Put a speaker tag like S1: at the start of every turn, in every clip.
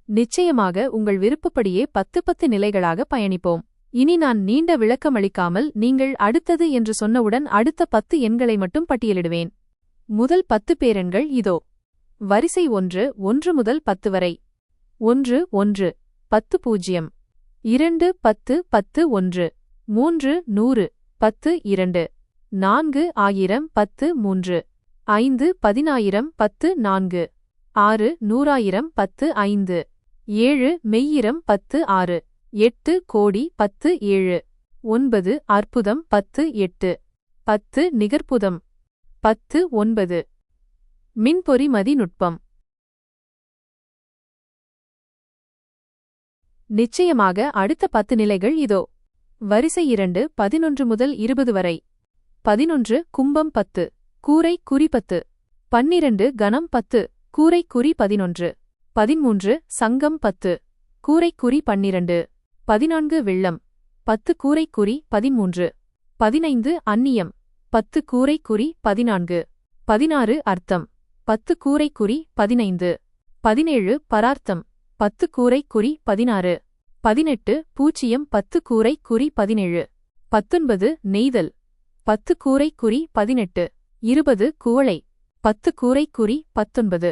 S1: நிச்சயமாக உங்கள் விருப்பப்படியே 10 நிலைகளாக பயணிப்போம். இனி நான் நீண்ட விளக்கமளிக்காமல் நீங்கள் அடுத்தது என்று சொன்னவுடன் அடுத்த 10 எண்களை மட்டும் பட்டியலிடுவேன். முதல் 10 பேரெண்கள் இதோ. வரிசை 1 1 முதல் 10 வரை. 1 1 10 0 2 10 10 1 3 100 10 2 4 1000 10 3 5 10000 10 4 6 100,000 10 5 7 மெய்யிரம் 10 6 8 கோடி 10 7 9 அற்புதம் 10 8 10 நிகர்ப்புதம் 10 9. மின்பொறி மதிநுட்பம். நிச்சயமாக அடுத்த 10 நிலைகள் இதோ. வரிசை 2 11 முதல் 20 வரை. 11 கும்பம் 10 கூரை குறி 10 12 கணம் 10 கூரை குறி 11 13 சங்கம் 10 கூரை குறி 12 14 வெள்ளம் 10 கூரை குறி 13 15 அந்நியம் 10 கூரை குறி 14 16 அர்த்தம் 10 கூரை குறி 15 17 பரார்த்தம் 10 கூரை குறி 16 18 பூச்சியம் 10 கூரை குறி 17 19 நெய்தல் 10 கூரை குறி 18 20 குவளை 10 கூரை குறி 19.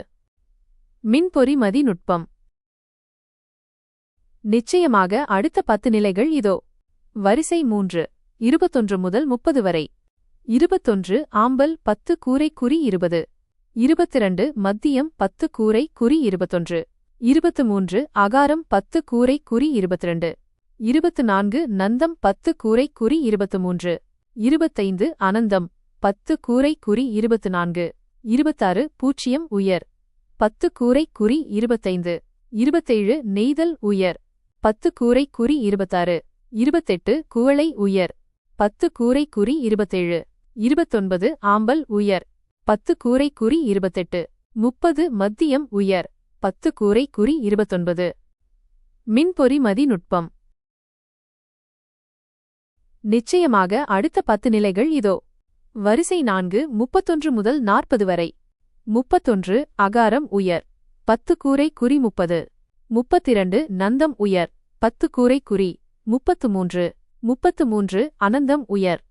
S1: மின்பொறி மதிநுட்பம். நிச்சயமாக அடுத்த 10 நிலைகள் இதோ. வரிசை 3 21 முதல் 30 வரை. 21 ஆம்பல் 10 கூரை குறி 20 22 மத்தியம் 10 கூரை குறி 21 23 அகாரம் 10 கூரை குறி 22 24 நந்தம் 10 கூரை குறி 23 25 அனந்தம் 10 கூரை குறி 24 26 பூச்சியம் உயர் 10 கூரை குறி 25 27 நெய்தல் உயர் 10 கூரை குறி 26 28 குவளை உயர் 10 கூரை குறி 27 29 ஆம்பல் உயர் 10 கூரை குறி 28 30 மத்தியம் உயர் 10 கூரை குறி 29. மின்பொறி மதிநுட்பம். நிச்சயமாக அடுத்த 10 நிலைகள் இதோ. வரிசை 4 31 முதல் 40 வரை. 31 அகாரம் உயர் 10 கூரை குறி 30 32 நந்தம் உயர் 10 கூரை குறி 33 33 அனந்தம் உயர்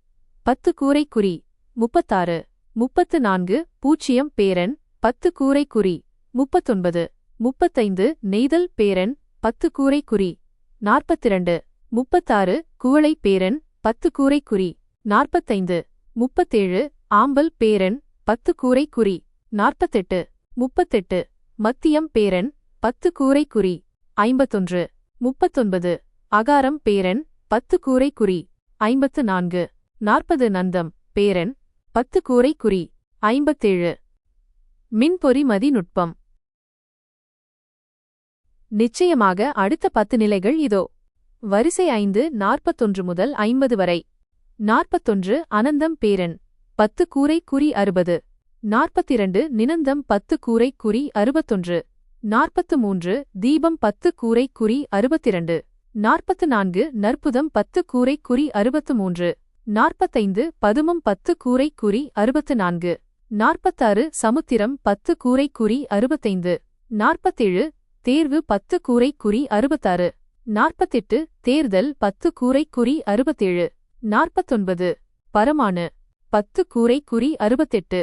S1: 10 கூரை குறி 36 34 பூச்சியம் பேரன் 10 கூரை குறி 39 35 நெய்தல் பேரன் 10 கூரை குறி 42 36 குவளை பேரன் 10 கூரை குறி 45 37 ஆம்பல் பேரன் 10 கூரை குறி 48 38 மத்தியம் பேரன் 10 கூரை குறி 51 39 அகாரம் பேரன் 10 கூரை குறி 54 40 நந்தம் பேரன் 10 கூரை குறி 57. மின்பொறி மதிநுட்பம். நிச்சயமாக அடுத்த 10 நிலைகள் இதோ. வரிசை 5 41 முதல் 50 வரை. 41 அனந்தம் பேரன் 10 கூரை குறி 60 42 நினந்தம் 10 கூரை குறி 61 43 தீபம் 10 கூரை குறி 62 44 நற்புதம் 10 கூரை குறி 63 45 பதுமம் 10 கூரை குறி 64 46 சமுத்திரம் 10 கூரை குறி 65 47 தேர்வு 10 கூரை குறி 66 48 தேர்தல் 10 கூரை குறி 67 49 பரமானு 10 கூரை குறி 68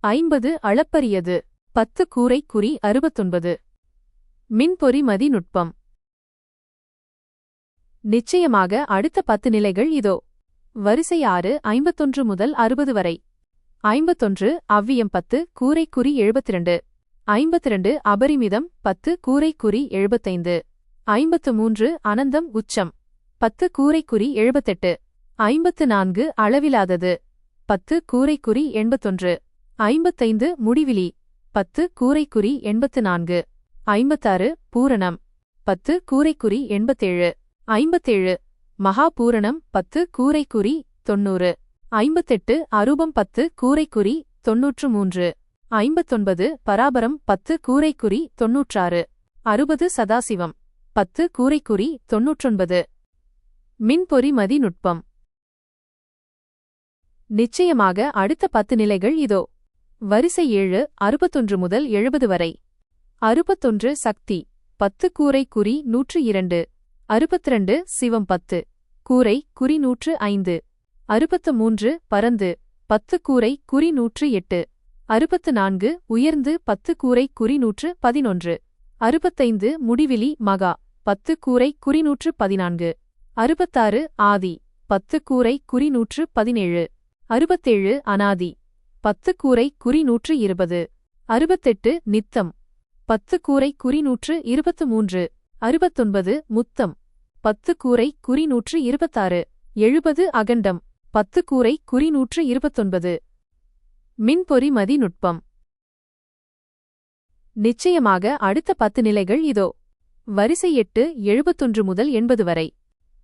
S1: 50 அளப்பரியது 10 கூரை குறி 69. மின்பொறி மதிநுட்பம். நிச்சயமாக அடுத்த 10 நிலைகள் இதோ. வரிசை 6 51 முதல் 60 வரை. 51 அவ்வியம் 10 கூரை குறி 72 52 அபரிமிதம் 10 கூரை குறி 75 53 அனந்தம் உச்சம் 10 கூரை குறி 78 54 அளவிலாதது 10 கூரை குறி 81 55 முடிவிலி 10 கூரை குறி 84 56 பூரணம் 10 கூரை குறி 87 57 மகா பூரணம் 10 கூரை குறி 90 58 அரூபம் 10 கூரை குறி 93 59 பராபரம் 10 கூரை குறி 96 60 சதாசிவம் 10 கூரை குறி 99. மின்பொறி மதிநுட்பம். நிச்சயமாக அடுத்த 10 நிலைகள் இதோ. வரிசை 7 61 முதல் 70 வரை. 61 சக்தி 10 கூரை குறி 102. 62 சிவம் 10 கூரை குறி 105. 63 பரந்து 10 கூரை குறி 108. 64 உயர்ந்து 10 கூரை குறி 111. 65 முடிவிலி மகா 10 கூரை குறி 114. 66 ஆதி 10 கூரை குறி 117. 67 அனாதி 10 கூரை குறி 120. 68 நித்தம் 10 கூரை குறி 123. 69 முத்தம் 10 கூரை குறி 126. 70 அகண்டம் 10 கூரை குறி 129. மின்பொறி மதிநுட்பம். நிச்சயமாக அடுத்த 10 நிலைகள் இதோ. வரிசை 8 71 முதல் 80 வரை.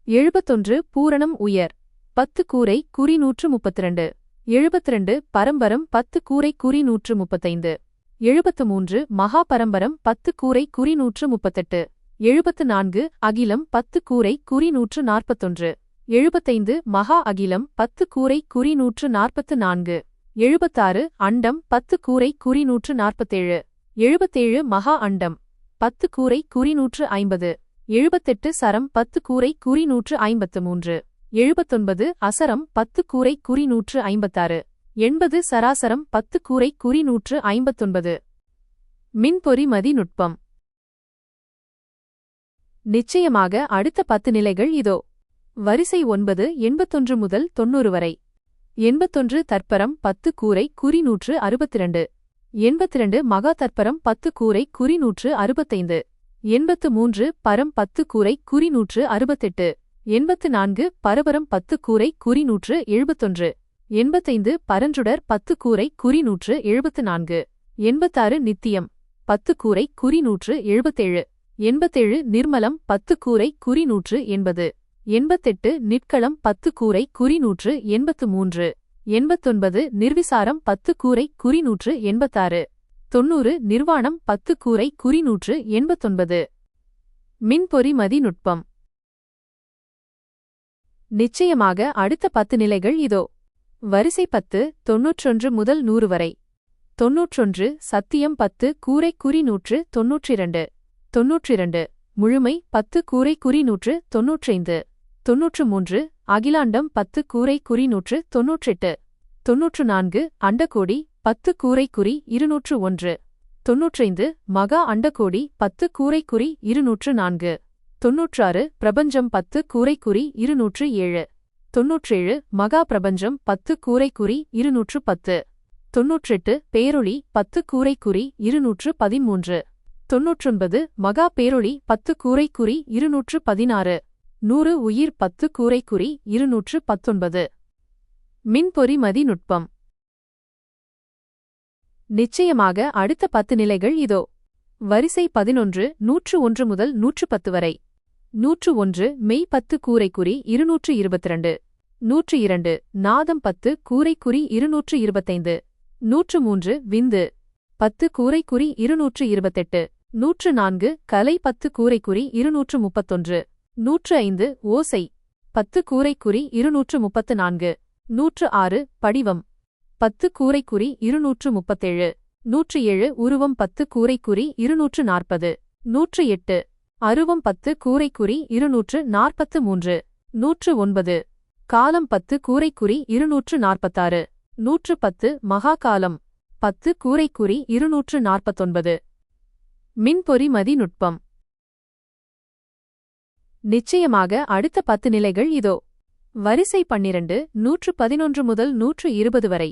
S1: 71 பூரணம் உயர் 10 கூரை குறி 132. 72 பரம்பரம் 10 கூரை குறி 135. 73 மகா பரம்பரம் 10 கூரை குறி 138. 74 அகிலம் 10 கூரை குறி 141. 75 மகா அகிலம் 10 கூரை குறி 144. 76 அண்டம் 10 கூரை குறி 147. 77 மகா அண்டம் 10 கூரை குறி 150. 78 சரம் 10 கூரை குறி 153. 79 அசரம் 10 கூரை குறி 156. 80 சராசரம் 10 கூரை குறி 159. மின்பொறி மதிநுட்பம். நிச்சயமாக அடுத்த 10 நிலைகள் இதோ. வரிசை 9 81 முதல் 90 வரை. 81 தற்பரம் 10 கூரை குறி 162. 82 மகா தற்பரம் 10 கூரை குறி 165. 83 பரம் 10 கூரை குறி 168. 84 பரபரம் 10 கூரை குறி 171. 85 பரஞ்சுடர் 10 கூரை குறி 174. 86 நித்தியம் 10 கூரை குறி 177. 87 நிர்மலம் 10 கூரை குறி 180. 88 நிற்களம் 10 கூரை குறி 183. 89 நிர்விசாரம் 10 கூரை குறி 186. 90 நிர்வாணம் 10 கூரை குறி 189. மின்பொறி மதிநுட்பம். நிச்சயமாக அடுத்த 10 நிலைகள் இதோ. வரிசை 10 91 முதல் 100 வரை. 91 சத்தியம் 10 கூரை குறி 192. 92 முழுமை 10 கூரை குறி 195. 93 அகிலாண்டம் 10 கூரை குறி 198. 94 அண்டகோடி 10 கூரை குறி 201. 95 மகா அண்டகோடி 10 கூரை குறி 204. 96 பிரபஞ்சம் 10 கூரை குறி 207. 97 மகா பிரபஞ்சம் 10 கூரை குறி 210. 98 பேரொளி 10 கூரை குறி 213. 99 மகா பேரொளி 10 கூரை குறி 216. 100 உயிர் 10 கூரை குறி 219. மின்பொறி மதிநுட்பம். நிச்சயமாக அடுத்த 10 நிலைகள் இதோ. வரிசை 11 101 முதல் 110 வரை. 101 மெய் 10 கூரை குறி 222. 102 நாதம் 10 கூரை குறி 225. 103 விந்து 10 கூரை குறி 228. 104 கலை 10 கூரை குறி 231. 105 ஓசை 10 கூரை குறி 234. 106 படிவம் 10 கூரை குறி 237. 107 உருவம் 10 கூரை குறி 240. 108 அருவம் 10 கூரை குறி 243. 109 காலம் 10 கூரை குறி 246. 110 மகா காலம் 10 கூரை குறி 249. மின்பொறி மதிநுட்பம். நிச்சயமாக அடுத்த 10 நிலைகள் இதோ. வரிசை 12 111 முதல் 120 வரை.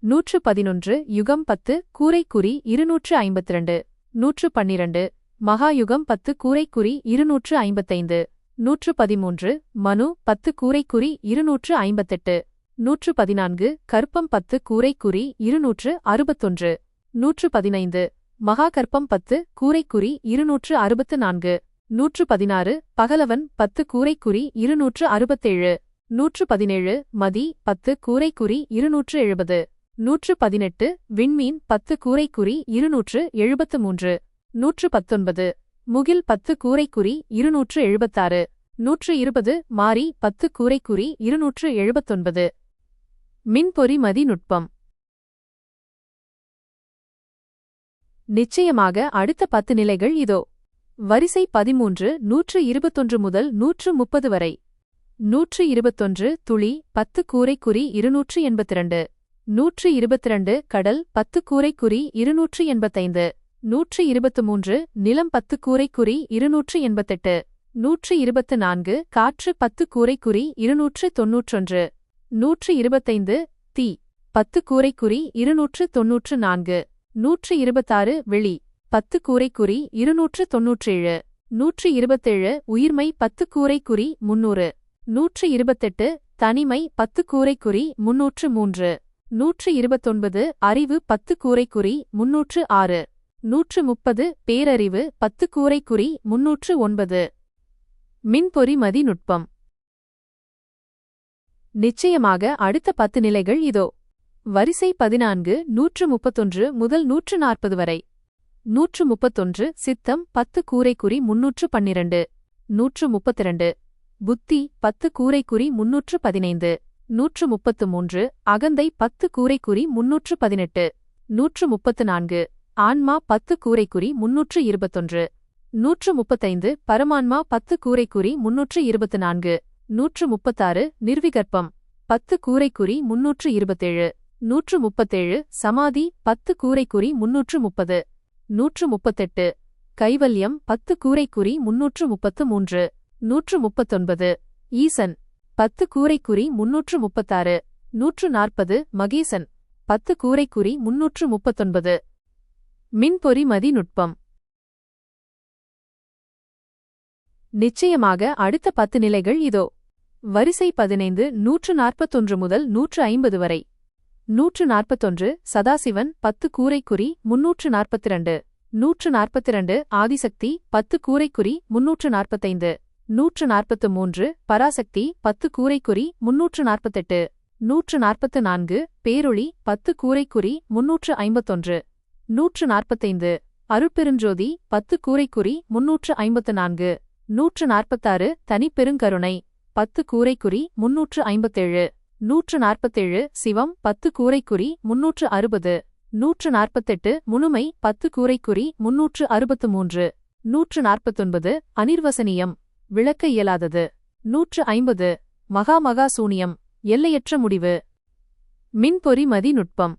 S1: 111 யுகம் 10 கூரை குறி 252. 112 மகா யுகம் 10 கூரை குறி 255. 113 மனு 10 கூரை குறி 258. 114 கற்பம் 10 கூரை குறி 261. 115 மகா கற்பம் 10 கூரை குறி 264. 116 பகலவன் 10 கூரை குறி 267. 117 மதி 10 கூரை குறி 270. 118 விண்மீன் 10 கூரை குறி 273. 119 முகில் 10 கூரை குறி 276. 120 மாரி 10 கூரை குறி 279. மின்பொறி மதிநுட்பம். நிச்சயமாக அடுத்த 10 நிலைகள் இதோ. வரிசை 13 121 முதல் 130 வரை. 121 துளி 10 கூரைக்குறி 282. 122 கடல் 10 கூரைக்குறி 285. 123 நிலம் 10 கூரைக்குறி 288. 124 காற்று 10 கூரைக்குறி 291. 125 தீ 10 கூரைக்குறி 294. 126 வெளி 10 கூரைக்குறி 297. 127 உயிர்மை 10 கூரைக்குறி 300. 128 தனிமை 10 கூரைக்குறி 303. 129 அறிவு 10 கூரைக்குறி 306. 130 பேரறிவு 10 கூரைக்குறி 309. மின்பொறி மதிநுட்பம். நிச்சயமாக அடுத்த 10 நிலைகள் இதோ. வரிசை 14 131 முதல் 140 வரை. 131 சித்தம் 10 கூரைக்குறி 312. 132 புத்தி 10 கூரைக்குறி 315. 133 அகந்தை 10 கூரைக்குறி 318. 134 ஆன்மா 10 கூரைக்குறி 321. 135 பரமான்மா 10 கூரைக்குறி 324. 136 நிர்விகற்பம் 10 கூரைக்குறி 327. 137 சமாதி 10 கூரைக்குறி 330. 138 கைவல்யம் 10 கூரைக்குறி 333. 139 ஈசன் 10 கூரைக்குறி 336. 140 மகேசன் 10 கூரைக்குறி 339. மின்பொறி மதிநுட்பம். நிச்சயமாக அடுத்த 10 நிலைகள் இதோ. வரிசை 15 141 முதல் 150 வரை. 141 சதாசிவன் 10 கூரைக்குறி 342. 142 ஆதிசக்தி 10 கூரைக்குறி 345. 143 பராசக்தி 10 கூரைக்குறி 348. 144 பேரொளி 10 கூரைக்குறி 351. 145 அருட்பெருஞ்சோதி 10 கூரைக்குறி 354. 146 தனிப்பெருங்கருணை 10 கூரைக்குறி 357. 147 சிவம் 10 கூரைக்குறி 360. 148 முழுமை 10 கூரைக்குறி 363. 149 அனிர்வசனியம் விளக்க இயலாதது. 150 மகா சூனியம் எல்லையற்ற முடிவு. மின்பொறி மதிநுட்பம்.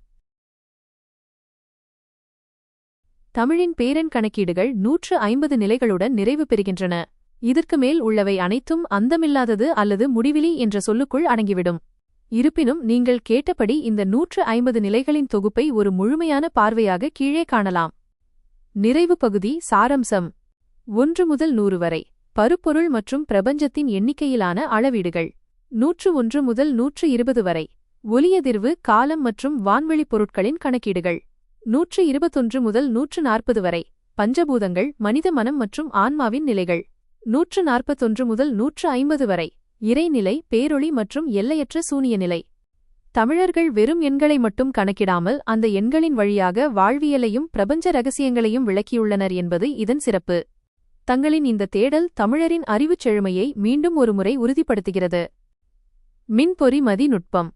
S1: தமிழின் பேரெண் கணக்கீடுகள் 150 நிலைகளுடன் நிறைவு பெறுகின்றன. இதற்கு மேல் உள்ளவை அனைத்தும் அந்தமில்லாதது அல்லது முடிவிலி என்ற சொல்லுக்குள் அடங்கிவிடும். இருப்பினும் நீங்கள் கேட்டபடி இந்த 150 நிலைகளின் தொகுப்பை ஒரு முழுமையான பார்வையாக கீழே காணலாம். நிறைவு பகுதி சாரம்சம். 1 முதல் 100 வரை. பருப்பொருள் மற்றும் பிரபஞ்சத்தின் எண்ணிக்கையிலான அளவீடுகள். 101 முதல் 120 வரை. ஒலியதிர்வு காலம் மற்றும் வான்வெளிப் பொருட்களின் கணக்கீடுகள். 121 முதல் 140 வரை. பஞ்சபூதங்கள் மனித மனம் மற்றும் ஆன்மாவின் நிலைகள். 141 முதல் 150 வரை. இறைநிலை பேரொளி மற்றும் எல்லையற்ற சூனிய நிலை. தமிழர்கள் வெறும் எண்களை மட்டும் கணக்கிடாமல் அந்த எண்களின் வழியாக வாழ்வியலையும் பிரபஞ்ச ரகசியங்களையும் விளக்கியுள்ளனர் என்பது இதன் சிறப்பு. தங்களின் இந்த தேடல் தமிழரின் அறிவுச் செழுமையை மீண்டும் ஒருமுறை உறுதிப்படுத்துகிறது. மின்பொறி மதிநுட்பம்.